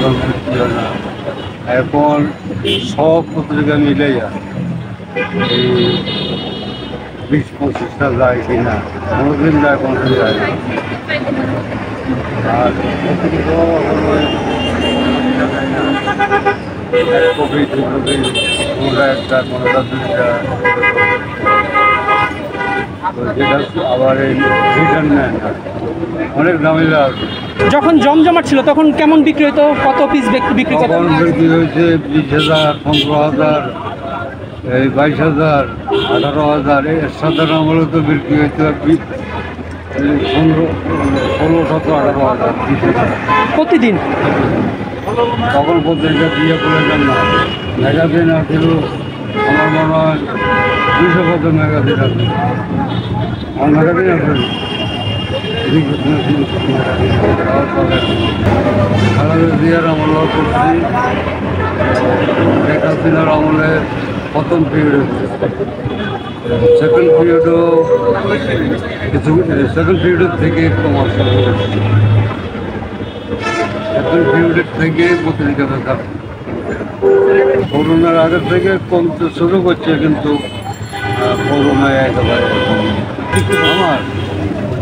এখন বিক্রি হয় না। এখন সব পত্রিকা মিলাইয়া এই 20-25টা যায় কিনা, কোনোদিন যায় কোনোদিন যায় না। আর পত্রিকাও এক কপি 2 কপি, কোনোটা একটা কোনোটা 2টা, যেটা আবার এই রিটার্ন নেয় না, অনেক ঝামেলা আছে। যখন জমজমাট ছিল তখন কেমন বিক্রি হতো, কত পিস বিক্রি করতো? তখন বিক্রি হয়েছে 20,000, 15,000, এই 22,000, 18,000, এর সাধারণ আমলে তো বিক্রি হইতে 16, 17, 18,000 প্রতিদিন। তখন পত্রিকা দিয়ে বলেছেন না, ম্যাগাজিন আছিল আমার মনে হয় 200 কত ম্যাগাজিন আছে। আমার ম্যাগাজিন আছে খালেদা জিয়ার আমল করছি, শেখ হাসিনার আমলে প্রথম পিরিয়ড, সেকেন্ড পিরিয়ডও কিছু, সেকেন্ড পিরিয়ডের থেকে কমা শুরু হয়েছে। সেকেন্ড পিরিয়ডের থেকে পত্রিকা দেখা করোনার আগের থেকে কমতে শুরু করছে, কিন্তু করোনায় একেবারে কিন্তু আমার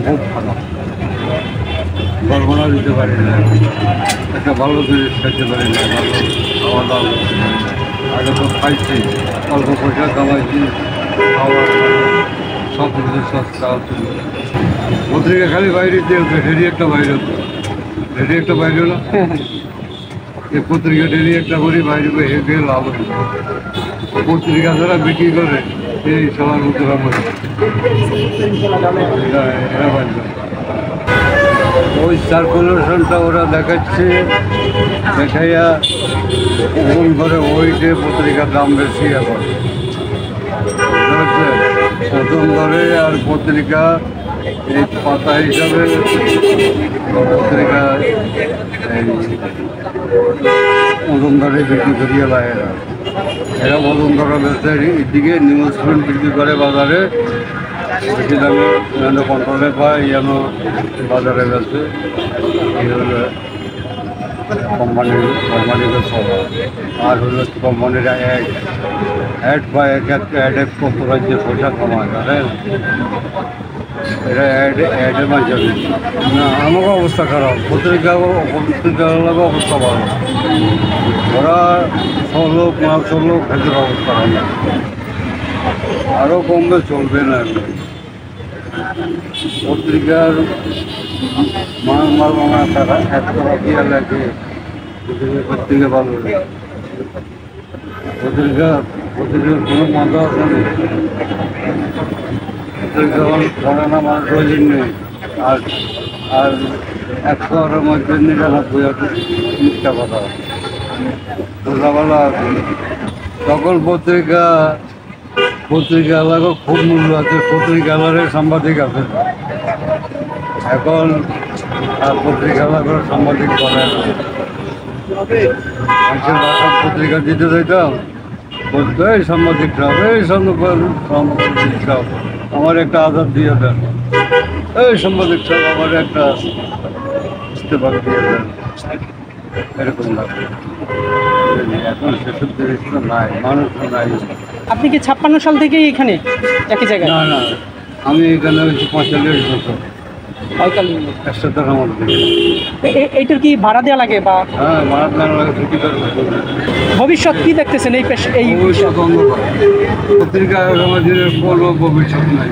খুব ভালো, কল্পনা দিতে পারি না, একটা ভালো জিনিস খেতে পারি না, ভালো খাওয়া দাওয়া করতে পারি না। আগে তো খাইছি, অল্প পয়সা কামাইছি, খাওয়া সব কিছু সস্তা হচ্ছে। পত্রিকা খালি বাইরে দিয়ে ডেলি একটা বাইরে হতো, ডেলি একটা বাইরে হলো, এই পত্রিকা ডেলি একটা করি বাইরে হেঁটে লাভ হতো। পত্রিকা যারা বিক্রি করে এই সবার মধ্যে এরা বাঁচবে। ওই সার্কুলেশনটা ওরা দেখাচ্ছে, দেখাইয়া ওজন করে ওইটে পত্রিকার দাম বেশি এখন ওজন ধরে। আর পত্রিকা এই পাতা হিসাবে পত্রিকা এই ওজন ধরে বিক্রি করিয়ে লাগে না, এরা ওজন ধরা বেচে এদিকে নিউজ প্রিন্ট বিক্রি করে বাজারে, বেশি দামে যেন কন্ট্রোলে পায় যেন বাজারে বেচে। এই হলো কোম্পানির স্বভাব। আর হলো কোম্পানির অ্যাড বা অ্যাডে কত রাজ্যে পয়সা কমায়, জানেন এরা অ্যাডে মাঝে না। আমারও অবস্থা খারাপ, পত্রিকার অবস্থা ভালো, ওরা চলুক না চলুক খেতে অবস্থা ভালো, আরও কমবে চলবে না। পত্রিকার মাল তারা এত দিয়া লাগে, পত্রিকা ভালো লাগে। পত্রিকার কোনো মজা আছে না, পত্রিকা পড়ে না মানুষ ওই জন্যে। আর 100-এর মধ্যে 99 মিথ্যা কথা, বোঝা ভালো আছে। তখন পত্রিকালারও খুব মূল্য আছে, পত্রিকালারের সাংবাদিক আছে। এখন পত্রিকালার সাংবাদিক করে না। পত্রিকা দিতে চাইতাম, বলতো এই সাংবাদিকরা, এই সাংবাদিক সাহেব আমার একটা আধার দিয়ে দেন, এই সাংবাদিক সাহেব আমার একটা ইস্তেফা দিয়ে দেন, এরকম লাগে। এখন সেসব জিনিসটা নাই, মানুষ নাই। আপনি কি 56 সাল থেকেই এখানে একই জায়গায়? না না, আমি এখানে হচ্ছে 45 বছর, একসাথে আমার এইটার কি ভাড়া দেওয়া লাগে বা? হ্যাঁ, ভাড়া দেওয়া লাগে, ছুটি করে। ভবিষ্যৎ কি দেখতেছেন এই ভবিষ্যৎ অন্ধকার, পত্রিকা আমাদের কোনো ভবিষ্যৎ নাই।